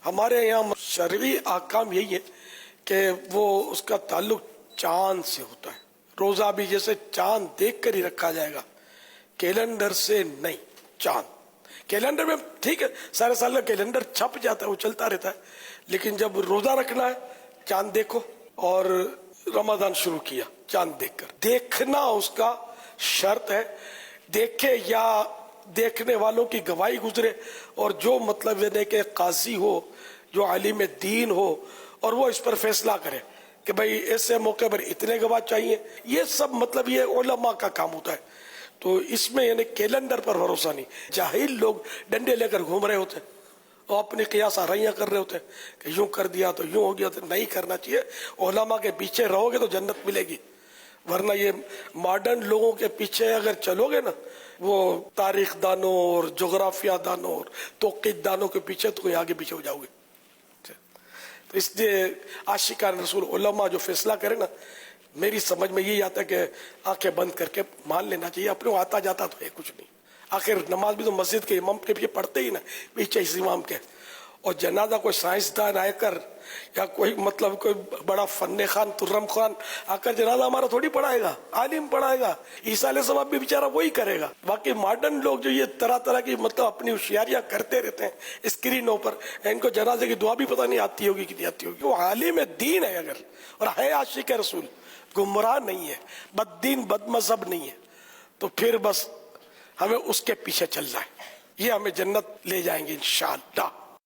ہمارے یہاں شرعی احکام یہی ہے کہ وہ اس کا تعلق چاند سے ہوتا ہے. روزہ بھی جیسے چاند دیکھ کر ہی رکھا جائے گا، کیلنڈر سے نہیں. چاند کیلنڈر میں ٹھیک ہے، سارے سال کا کیلنڈر چھپ جاتا ہے، وہ چلتا رہتا ہے، لیکن جب روزہ رکھنا ہے چاند دیکھو. اور رمضان شروع کیا چاند دیکھ کر، دیکھنا اس کا شرط ہے. دیکھے یا دیکھنے والوں کی گواہی گزرے، اور جو مطلب یہ کہ قاضی ہو، جو عالم دین ہو، اور وہ اس پر فیصلہ کرے کہ بھئی ایسے موقع پر اتنے گواہ چاہیے. یہ سب مطلب یہ علماء کا کام ہوتا ہے. تو اس میں یعنی کیلنڈر پر بھروسہ نہیں. جاہل لوگ ڈنڈے لے کر گھوم رہے ہوتے ہیں اور اپنی قیاس آرائیاں کر رہے ہوتے ہیں کہ یوں کر دیا تو یوں ہو گیا. تو نہیں کرنا چاہیے. علماء کے پیچھے رہو گے تو جنت ملے گی، ورنہ یہ ماڈرن لوگوں کے پیچھے اگر چلو گے نا، وہ تاریخ دانوں اور جغرافیہ دانوں اور توقیت دانوں کے پیچھے، تو کوئی آگے پیچھے ہو جاؤ گے. تو اس لیے عاشقان رسول علماء جو فیصلہ کرے نا، میری سمجھ میں یہی آتا ہے کہ آنکھیں بند کر کے مان لینا چاہیے. اپنے آتا جاتا تو ہے کچھ نہیں. آخر نماز بھی تو مسجد کے امام کے پیچھے پڑھتے ہی نا، پیچھے اس امام کے. اور جنازہ کوئی سائنسدان آئے کر یا کوئی مطلب کوئی بڑا فن خان ترم خان آ کر جنازہ ہمارا تھوڑی پڑھائے گا، عالم پڑھائے گا. عیسیٰ علیہ السلام بھی بیچارہ وہی کرے گا. باقی ماڈرن لوگ جو یہ طرح طرح کی مطلب اپنی ہوشیاریاں کرتے رہتے ہیں اسکرینوں پر، ان کو جنازے کی دعا بھی پتہ نہیں آتی ہوگی کہ نہیں آتی ہوگی. وہ عالم دین ہے اگر، اور ہے عاشق رسول، گمراہ نہیں ہے، بد دین بد مذہب نہیں ہے، تو پھر بس ہمیں اس کے پیچھے چلنا ہے. یہ ہمیں جنت لے جائیں گے انشاءاللہ.